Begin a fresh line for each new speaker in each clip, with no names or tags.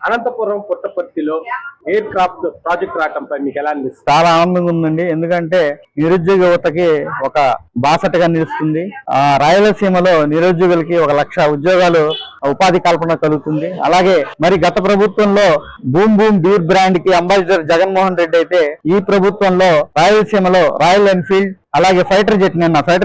అనంతపురం పుట్టపర్తిలో air craft project రావడంపై మీకు ఎలా అనిపిస్తుంది?
చాలా ఆనందంగా ఉందండి. ఎందుకంటే నిరుద్యోగ యువతకి ఒక బాసటగా నిలుస్తుంది. రాయలసీమలో నిరుద్యోగులకి 1,00,000 ఉద్యోగాలు ఉపాధి కల్పన కలుగుతుంది. అలాగే మరి గత ప్రభుత్వంలో బూమ్ బూమ్ బీర్ బ్రాండ్ కి అంబాసిడర్ జగన్మోహన్ రెడ్డి అయితే, ఈ ప్రభుత్వంలో రాయలసీమలో రాయల్ ఎన్ఫీల్డ్ అలాగే ఫైటర్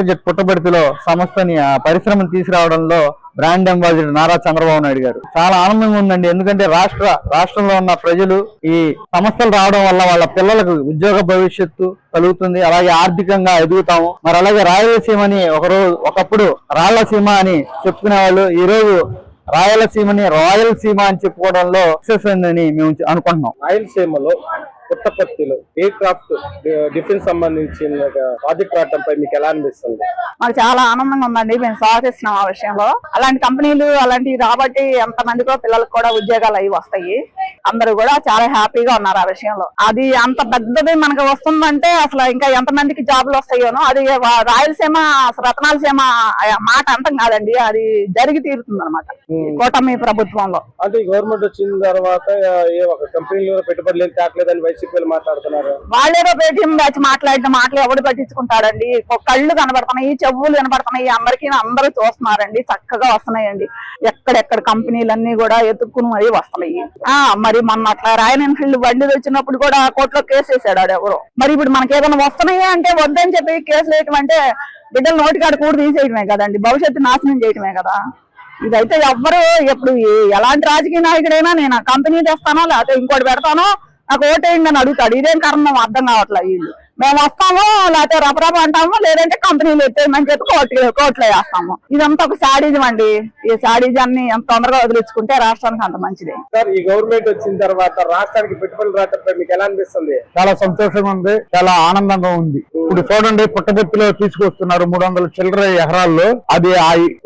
జెట్ పుట్టపర్తిలో సంస్థని పరిశ్రమను తీసుకురావడంలో బ్రాండ్ అంబాసిడర్ నారా చంద్రబాబు నాయుడు గారు. చాలా ఆనందంగా ఉందండి. ఎందుకంటే రాష్ట్రంలో ఉన్న ప్రజలు ఈ సంస్థలు రావడం వల్ల వాళ్ళ పిల్లలకు ఉద్యోగ భవిష్యత్తు కలుగుతుంది. అలాగే ఆర్థికంగా ఎదుగుతాము. మరి అలాగే రాయలసీమని ఒకప్పుడు రాళ్లసీమ అని చెప్పుకునే వాళ్ళు ఈ రోజు రాయలసీమని రాయల్ సీమ అని చెప్పుకోవడంలో సక్సెస్ అయిందని మేము అనుకుంటున్నాం.
రాయలసీమలో పుట్టపర్తిలో ఎయిర్ క్రాఫ్ట్ డిఫెన్స్ సంబంధించిన ప్రాజెక్ట్ రావడంపై మీకు ఎలా అనిపిస్తుంది?
మాకు చాలా ఆనందంగా ఉందండి. మేము స్వాగతిస్తున్నాం ఆ విషయంలో. అలాంటి కంపెనీలు అలాంటివి రాబట్టి ఎంతమందికో పిల్లలకు కూడా ఉద్యోగాలు అవి వస్తాయి. అందరూ కూడా చాలా హ్యాపీగా ఉన్నారు ఆ విషయంలో. అది అంత పెద్దది మనకు వస్తుందంటే అసలు ఇంకా ఎంతమందికి జాబులు వస్తాయోనో. అది రాయలసీమ రత్నాల సీమ మాట అంతం కాదండి, అది జరిగి తీరుతుంది అనమాట కూటమి ప్రభుత్వంలో.
అంటే గవర్నమెంట్ వచ్చిన తర్వాత ఏ ఒక కంపెనీలో పెట్టుబడులు ఏం తేట్లేదని వైసీపీ మాట్లాడుతున్నారు.
వాళ్ళేదో పేటీఎం బ్యాచ్ మాట్లాడిన మాటలు ఎవడు పట్టించుకుంటాడండి. కళ్ళు కనబడుతున్నాయి, చెవులు కనబడుతున్నాయి, అందరూ చూస్తున్నారండి. చక్కగా వస్తున్నాయండి. ఎక్కడెక్కడ కంపెనీలన్నీ కూడా ఎత్తుక్కుని మరీ వస్తున్నాయి. మరి మొన్న అట్లా రాయల్ ఎన్ఫీల్డ్ బండి వచ్చినప్పుడు కూడా కోర్టులో కేసు వేసాడు ఆడు ఎవరు. మరి ఇప్పుడు మనకి ఏదైనా వస్తున్నాయి అంటే వద్దని చెప్పి కేసులు వేయటం అంటే బిడ్డల నోటికాడ కూడా తీసేయటమే కదండి, భవిష్యత్తు నాశనం చేయటమే కదా. ఇదైతే ఎవ్వరు ఎప్పుడు ఎలాంటి రాజకీయ నాయకుడైనా నేను ఆ కంపెనీ తెస్తానో లేకపోతే ఇంకోటి పెడతానో నాకు ఓటేయండి అని అడుగుతాడు. ఇదేం కారణం అర్థం కావట్లేదు. వీళ్ళు మేము వస్తాము లేకపోతే రపరప అంటాము, లేదంటే కంపెనీలు ఎత్తేయమని చెప్పి కోర్టులో వేస్తాము. ఇదంతా ఒక శాడిజం అండి. ఈ శాడిజాన్ని ఎంత తొందరగా వదిలించుకుంటే రాష్ట్రానికి అంత మంచిది.
సార్, ఈ గవర్నమెంట్ వచ్చిన తర్వాత రాష్ట్రానికి పెట్టుబడులు రావడంపై మీకు ఎలా అనిపిస్తుంది?
చాలా సంతోషంగా ఉంది, చాలా ఆనందంగా ఉంది. ఇప్పుడు చూడండి, పుట్టపర్తిలో తీసుకొస్తున్నారు 300 చిల్లర ఎకరాల్లో. అది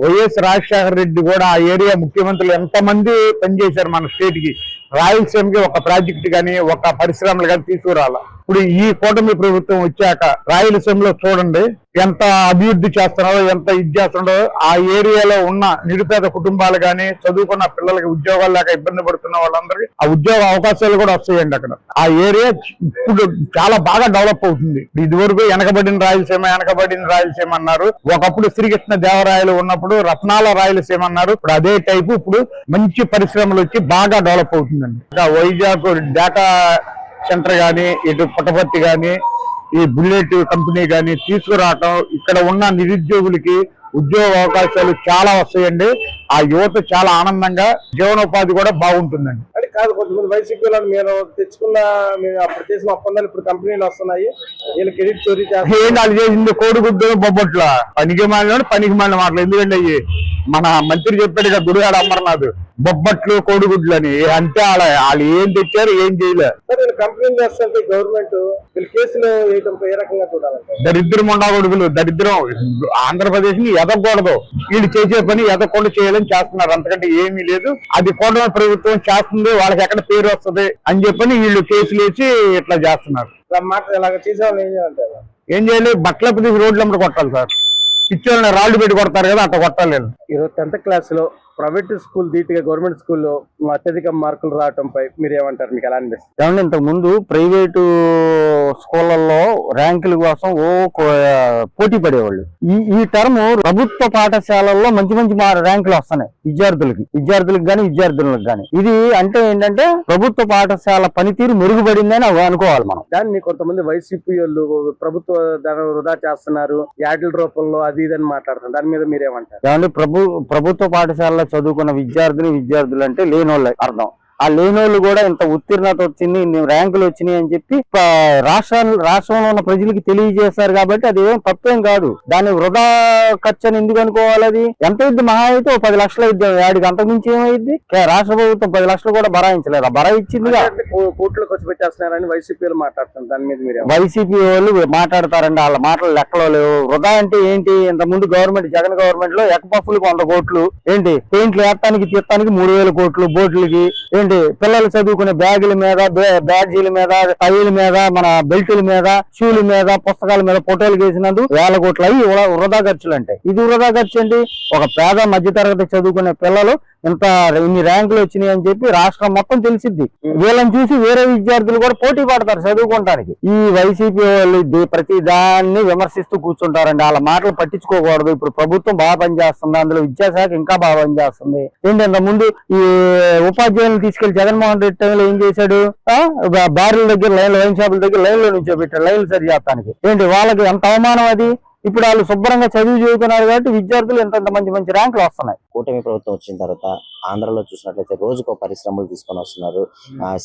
వైఎస్ రాజశేఖర రెడ్డి కూడా ఆ ఏరియా ముఖ్యమంత్రులు ఎంతమంది పనిచేశారు మన స్టేట్ కి. రాయలసీమకి ఒక ప్రాజెక్ట్ గాని ఒక పరిశ్రమలు గాని తీసుకురాల. ఇప్పుడు ఈ కూటమి ప్రభుత్వం వచ్చాక రాయలసీమలో చూడండి ఎంత అభివృద్ధి చేస్తున్నారో, ఎంత ఇది చేస్తున్నారో. ఆ ఏరియాలో ఉన్న నిరుపేద కుటుంబాలు గాని, చదువుకున్న పిల్లలకి ఉద్యోగాలు లేక ఇబ్బంది పడుతున్న వాళ్ళందరికీ ఆ ఉద్యోగ అవకాశాలు కూడా వస్తాయండి. అక్కడ ఆ ఏరియా ఇప్పుడు చాలా బాగా డెవలప్ అవుతుంది. ఇదివరకు వెనకబడిన రాయలసీమ అన్నారు. ఒకప్పుడు శ్రీకృష్ణ దేవరాయలు ఉన్నప్పుడు రత్నాల రాయలసీమ అన్నారు. ఇప్పుడు అదే టైపు ఇప్పుడు మంచి పరిశ్రమలు వచ్చి బాగా డెవలప్ అవుతుందండి. వైజాగ్ డేటా సెంటర్ గాని, ఇటు పుట్టపర్తి గాని, ఈ బుల్లెట్ కంపెనీ గాని తీసుకురావటం ఇక్కడ ఉన్న నిరుద్యోగులకి ఉద్యోగ అవకాశాలు చాలా వస్తాయండి. ఆ యువత చాలా ఆనందంగా జీవనోపాధి కూడా బాగుంటుందండి.
అంటే కాదు, కొంతమంది వైసీపీ మీరు మీరు అప్పుడు చేసిన ఒప్పందాలు ఇప్పుడు కంపెనీలు వస్తున్నాయి, వీళ్ళకి క్రెడిట్ చోరీ
వాళ్ళు చేసింది కోడిగుడ్డు బొబ్బట్ల పనికి మాలిన మాటలు. ఎందుకంటే అయ్యి మన మంత్రి చెప్పాడు కదా, గుడివాడ అమర్నాథ్, బొబ్బట్లు కోడిగుడ్లు అని. అంటే వాళ్ళు ఏం తెచ్చారు, ఏం చేయలేదు.
కంపెనీలు చేస్తుంటే గవర్నమెంట్ వీళ్ళు కేసులు వేయడంపై ఏ రకంగా చూడాలంటే?
దరిద్రం ఉండకూడదు. దరిద్రం ఆంధ్రప్రదేశ్ ని ఎదగకూడదు. వీళ్ళు చేసే పని ఎదగకుండా చేయాలని చేస్తున్నారు, అంతకంటే ఏమీ లేదు. అది కూటమి ప్రభుత్వం చేస్తుంది, వాళ్ళకి ఎక్కడ పేరు వస్తుంది అని చెప్పని వీళ్ళు కేసులు వేసి ఇట్లా చేస్తున్నారు.
మాట ఇలాగ చేసేవాళ్ళు ఏం చేయాలంటారు?
ఏం చేయాలి? బట్టల ప్రదేశ్ రోడ్లు అమ్మట కొట్టాలి సార్. పిచ్చోళ్ళని రాళ్లు పెట్టి కొడతారు కదా, అట్లా కొట్టాలి.
ఈరోజు 10th క్లాస్ ప్రైవేట్ స్కూల్ ధీటుగా గవర్నమెంట్ స్కూల్లో అత్యధిక మార్కులు రావడంపై మీరు ఏమంటారు? మీకు ఎలా అనిపిస్తుంది?
ఏమంటే ఇంతకు ముందు ప్రైవేటు స్కూళ్లలో ర్యాంకుల కోసం పోటీ పడేవాళ్ళు. ఈ టర్మ్ ప్రభుత్వ పాఠశాలల్లో మంచి ర్యాంకులు వస్తున్నాయి విద్యార్థులకు గాని విద్యార్థులకు గాని. ఇది అంటే ఏంటంటే ప్రభుత్వ పాఠశాల పనితీరు మెరుగుపడిందని అనుకోవాలి మనం.
దాన్ని కొంతమంది వైసీపీ వాళ్ళు ప్రభుత్వ ధనం వృధా చేస్తున్నారు, యాడ్ల రూపంలో అది ఇదని మాట్లాడుతున్నారు. దాని మీద మీరేమంటారు?
ఏమంటే ప్రభుత్వ పాఠశాలలో చదువుకున్న విద్యార్థులు అంటే లేనోళ్ళ అర్థం. ఆ లేనోళ్ళు కూడా ఇంత ఉత్తీర్ణత వచ్చింది, ర్యాంకులు వచ్చినాయి అని చెప్పి రాష్ట్రంలో ఉన్న ప్రజలకి తెలియజేస్తారు. కాబట్టి అది ఏం తప్పేం కాదు. దాన్ని వృధా ఖర్చు అని ఎందుకు అనుకోవాలి? అది ఎంత ఇద్ది? మహా అయితే 10 లక్షల ఇద్దాం, వాడికి అంతకుమించి ఏమైంది? రాష్ట్ర ప్రభుత్వం 10 లక్షలు కూడా భరాయించలేదు, భరాయించిందిగా.
కోట్లు ఖర్చు పెట్టేస్తున్నారని వైసీపీ మాట్లాడుతున్నారు. దాని మీద మీరు?
వైసీపీ వాళ్ళు మాట్లాడతారండి, వాళ్ళ మాటలు లెక్కలో లేవు. వృధా అంటే ఏంటి? ఇంత ముందు జగన్ గవర్నమెంట్ లో ఎకపఫ్లకు 100 కోట్లు, ఏంటి పెయింట్లు వేస్తానికి తీస్తానికి 3000 కోట్లు, బోట్లకి ఏంటి పిల్లలు చదువుకునే బ్యాగుల మీద, బ్యాడ్జీల మీద, టైల మీద, మన బెల్టుల మీద, షూల మీద, పుస్తకాల మీద ఫోటోలు వేసినందుకు 1000 కోట్లు అయ్యి వృధా ఖర్చులు అంటే. ఇది వృధా ఖర్చు అండి. ఒక పేద మధ్యతరగతి చదువుకునే పిల్లలు ఇంత ఇన్ని ర్యాంకులు వచ్చినాయి అని చెప్పి రాష్ట్రం మొత్తం తెలిసిద్ది. వీళ్ళని చూసి వేరే విద్యార్థులు కూడా పోటీ పడతారు చదువుకోవడానికి. ఈ వైసీపీ వాళ్ళు ప్రతి దాన్ని విమర్శిస్తూ కూర్చుంటారండి. వాళ్ళ మాటలు పట్టించుకోకూడదు. ఇప్పుడు ప్రభుత్వం బాగా పనిచేస్తుంది, అందులో విద్యాశాఖ ఇంకా బాగా పనిచేస్తుంది. ఏంటంటే ముందు ఈ ఉపాధ్యాయులను తీసుకెళ్లి జగన్మోహన్ రెడ్డి టైంలో ఏం చేశాడు, బార్ల దగ్గర వైన్ షాపుల దగ్గర లైన్ లో నుంచోబెట్టాడు లైన్లు సరి చేస్తానికి. ఏంటి వాళ్ళకి ఎంత అవమానం అది. ఇప్పుడు వాళ్ళు శుభ్రంగా చదువు చదువుతున్నారు కాబట్టి విద్యార్థులు ఎంత మంచి ర్యాంకులు వస్తున్నాయి.
కూటమి ప్రభుత్వం వచ్చిన తర్వాత ఆంధ్రలో చూసినట్లయితే రోజుకో పరిశ్రమలు తీసుకొని వస్తున్నారు.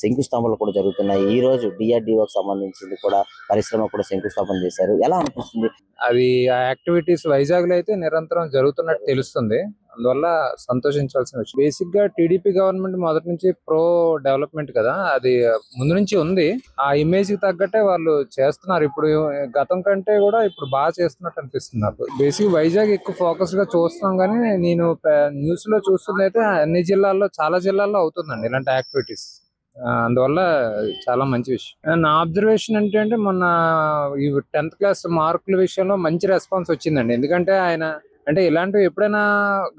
శంకుస్థాపనలు కూడా జరుగుతున్నాయి. ఈ రోజు DRDOకి సంబంధించింది కూడా పరిశ్రమ కూడా శంకుస్థాపన చేశారు. ఎలా అనిపిస్తుంది?
అది ఆ యాక్టివిటీస్ వైజాగ్ లో అయితే నిరంతరం జరుగుతున్నట్టు తెలుస్తుంది. అందువల్ల సంతోషించాల్సిన విషయం. బేసిక్ గా టీడీపీ గవర్నమెంట్ మొదటి నుంచి ప్రో డెవలప్మెంట్ కదా, అది ముందు నుంచి ఉంది. ఆ ఇమేజ్ కి తగ్గట్టే వాళ్ళు చేస్తున్నారు. ఇప్పుడు గతం కంటే కూడా ఇప్పుడు బాగా చేస్తున్నట్టు అనిపిస్తుంది నాకు. బేసిక్ వైజాగ్ ఎక్కువ ఫోకస్ గా చూస్తున్నాం, కానీ నేను న్యూస్ లో చూస్తుంది అయితే అన్ని జిల్లాల్లో చాలా జిల్లాల్లో అవుతుందండి ఇలాంటి యాక్టివిటీస్. అందువల్ల చాలా మంచి విషయం. నా అబ్జర్వేషన్ అంటే మొన్న ఈ 10th క్లాస్ మార్కుల విషయంలో మంచి రెస్పాన్స్ వచ్చిందండి. ఎందుకంటే ఆయన అంటే ఇలాంటివి ఎప్పుడైనా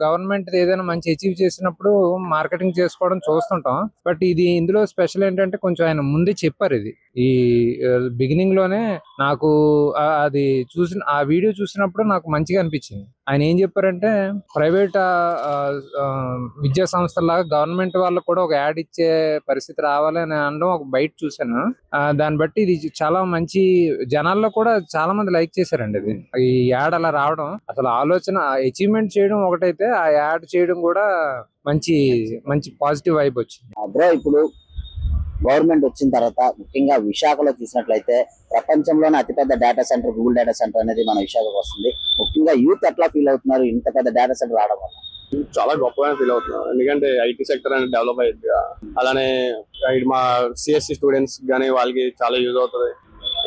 గవర్నమెంట్ ఏదైనా మంచి అచీవ్ చేసినప్పుడు మార్కెటింగ్ చేసుకోవడం చూస్తుంటాం. బట్ ఇది ఇందులో స్పెషల్ ఏంటంటే కొంచెం ఆయన ముందే చెప్పారు. ఇది ఈ బిగినింగ్ లోనే నాకు అది చూసిన ఆ వీడియో చూసినప్పుడు నాకు మంచిగా అనిపించింది. ఆయన ఏం చెప్పారంటే ప్రైవేట్ విద్యా సంస్థలాగా గవర్నమెంట్ వాళ్ళకు కూడా ఒక యాడ్ ఇచ్చే పరిస్థితి రావాలి అని అనడం ఒక బయట చూశాను. దాన్ని బట్టి ఇది చాలా మంచి జనాల్లో కూడా చాలా మంది లైక్ చేశారండి. ఇది ఈ యాడ్ అలా రావడం, అసలు ఆలోచన అచీవ్మెంట్ చేయడం ఒకటైతే ఆ యాడ్ చేయడం కూడా మంచి మంచి పాజిటివ్ వైబ్ వచ్చింది.
బ్రో, ఇప్పుడు గవర్నమెంట్ వచ్చిన తర్వాత ముఖ్యంగా విశాఖలో చూసినట్లయితే ప్రపంచంలోనే అతిపెద్ద data centre Google data centre అనేది మన విశాఖకు వస్తుంది. ముఖ్యంగా యూత్ ఎట్లా ఫీల్ అవుతున్నారు ఇంత పెద్ద డేటా సెంటర్ రావడం వల్ల?
చాలా గొప్పగా ఫీల్ అవుతున్నాం. ఎందుకంటే ఐటీ సెక్టర్ అనేది డెవలప్ అయ్యింది. అలానే మా CSC స్టూడెంట్స్ కానీ వాళ్ళకి చాలా యూజ్ అవుతుంది.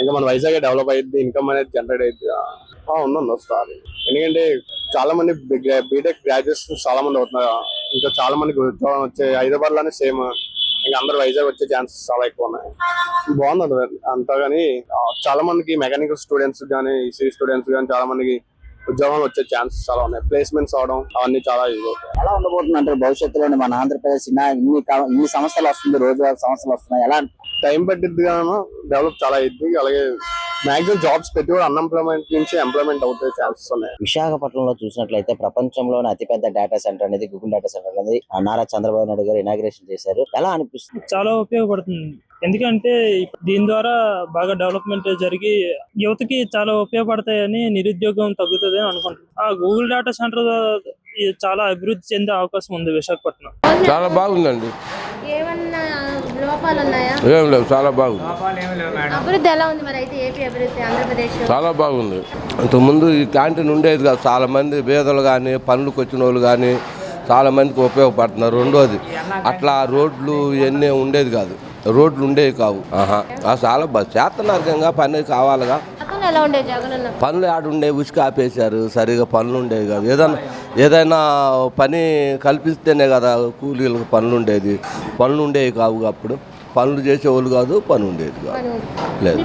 ఇంకా మన వైజాగ్ డెవలప్ అయ్యింది, ఇన్కమ్ అనేది జనరేట్ అయ్యింది. ఉందండి వస్తుంది. ఎందుకంటే చాలా మంది బీటెక్ గ్రాడ్యుయేట్స్ చాలా మంది అవుతున్నారు. ఇంకా చాలా మందికి ఉద్యోగం వచ్చే హైదరాబాద్ లోనే సేమ్, ఇంకా అందరు వైజాగ్ వచ్చే ఛాన్సెస్ చాలా ఎక్కువ ఉన్నాయి. బాగుంది అంతా. కానీ చాలా మందికి మెకానికల్ స్టూడెంట్స్ కానీ ECE స్టూడెంట్స్ కానీ చాలా మందికి ఉద్యోగాలు వచ్చే ఛాన్సెస్ చాలా ఉన్నాయి. ప్లేస్మెంట్స్ అవడం అవన్నీ చాలా యూజ్ అవుతాయి.
ఎలా ఉండబోతుంది అంటే భవిష్యత్తులో మన ఆంధ్రప్రదేశ్ ఇన్ని సంస్థలు వస్తుంది, రోజువారీ సంస్థలు వస్తున్నాయి. ఎలా
టైం పట్టిద్ది కానీ డెవలప్ చాలా అయ్యింది. అలాగే మాక్సిమం జాబ్స్ పెట్టి కూడా అన్ఎంప్లాయ్మెంట్ నుంచి ఎంప్లాయ్మెంట్ అవుతే ఛాన్సెస్ ఉన్నాయి.
విశాఖపట్నంలో చూసినట్లయితే ప్రపంచంలోనే అతిపెద్ద డేటా సెంటర్ అనేది గూగుల్ డేటా సెంటర్ అనేది నారా చంద్రబాబు నాయుడు గారు ఇనాగ్రేషన్ చేశారు. ఎలా అనిపిస్తుంది?
చాలా ఉపయోగపడుతుంది. ఎందుకంటే దీని ద్వారా బాగా డెవలప్మెంట్ జరిగి యువతకి చాలా ఉపయోగపడతాయని, నిరుద్యోగం తగ్గుతుంది అని అనుకుంటున్నాను. ఆ గూగుల్ డేటా సెంటర్ చాలా అభివృద్ధి చెందే అవకాశం ఉంది విశాఖపట్నం.
చాలా బాగుందండి.
ఏమన్నా లోపాలు ఉన్నాయా?
ఏం లేవు, చాలా బాగుంది.
అభివృద్ధి ఎలా ఉంది మరి అయితే ఏపీ అభివృద్ధి ఆంధ్రప్రదేశ్?
చాలా బాగుంది. అంతకుముందు ఈ క్యాంటీన్ ఉండేది కాదు. చాలా మంది పేదలు కానీ పనులకు వచ్చిన వాళ్ళు కానీ చాలా మందికి ఉపయోగపడుతున్నారు. రెండోది అట్లా రోడ్లు ఇవన్నీ ఉండేది కాదు, రోడ్లు ఉండేవి కావు. చాలా చేతనార్గంగా పని కావాలిగా.
ఎలా ఉండేది జగన్?
పనులు ఆడుండే ఉసుక ఆపేశారు, సరిగా పనులు ఉండేవి కాదు. ఏదైనా పని కల్పిస్తేనే కదా కూలీలకు పనులు ఉండేది. పనులు ఉండేవి కావు, అప్పుడు పనులు చేసేవాళ్ళు కాదు, పని ఉండేది కాదు.
లేదు,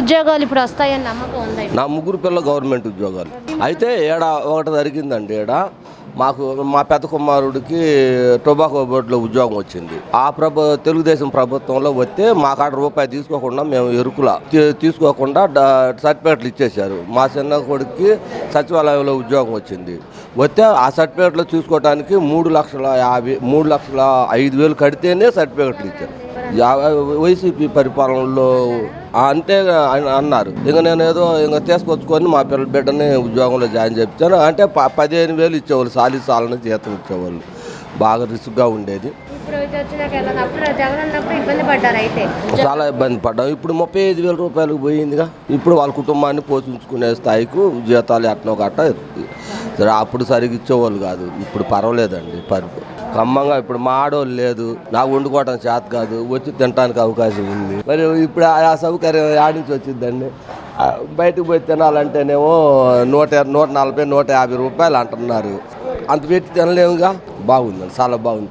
ఉద్యోగాలు ఇప్పుడు వస్తాయని నమ్మకం ఉంది.
నా 3 పిల్లలు గవర్నమెంట్ ఉద్యోగాలు. అయితే ఒకటి జరిగిందండి. మా పెద్ద కుమారుడికి టొబాకో బోర్డులో ఉద్యోగం వచ్చింది. ఆ తెలుగుదేశం ప్రభుత్వంలో వస్తే మా కాడ రూపాయి తీసుకోకుండా మేము ఎరుకులా తీసుకోకుండా సర్టిఫికేట్లు ఇచ్చేశారు. మా చిన్న కొడుకుకి సచివాలయంలో ఉద్యోగం వచ్చింది. వస్తే ఆ సర్టిఫికేట్లు తీసుకోవడానికి 3,05,000 కడితేనే సర్టిఫికేట్లు ఇచ్చారు. వైసీపీ పరిపాలనలో అంటే అన్నారు. నేను ఏదో తీసుకొచ్చుకొని మా పిల్లల బిడ్డని ఉద్యోగంలో జాయిన్ చేయించాను. అంటే 15,000 ఇచ్చేవాళ్ళు, సాలని జీతం ఇచ్చేవాళ్ళు. బాగా రిస్క్గా ఉండేది. చాలా ఇబ్బంది పడ్డాం. ఇప్పుడు 35,000 రూపాయలకు పోయిందిగా. ఇప్పుడు వాళ్ళ కుటుంబాన్ని పోషించుకునే స్థాయికి జీతాలు ఎట్నో గట్ట సరే. అప్పుడు సరిగ్గా ఇచ్చేవాళ్ళు కాదు, ఇప్పుడు పర్వాలేదండి. ఖమ్మంగా ఇప్పుడు మా ఆడవాళ్ళు లేదు, నాకు వండుకోవడం చేత కాదు, వచ్చి తినడానికి అవకాశం ఉంది. మరి ఇప్పుడు ఆ సౌకర్యం ఆడించి వచ్చిందండి. బయటకు పోయి తినాలంటేనేమో 140, 150 రూపాయలు అంటున్నారు. అంత పెట్టి తినలేముగా. బాగుందండి, చాలా బాగుంది.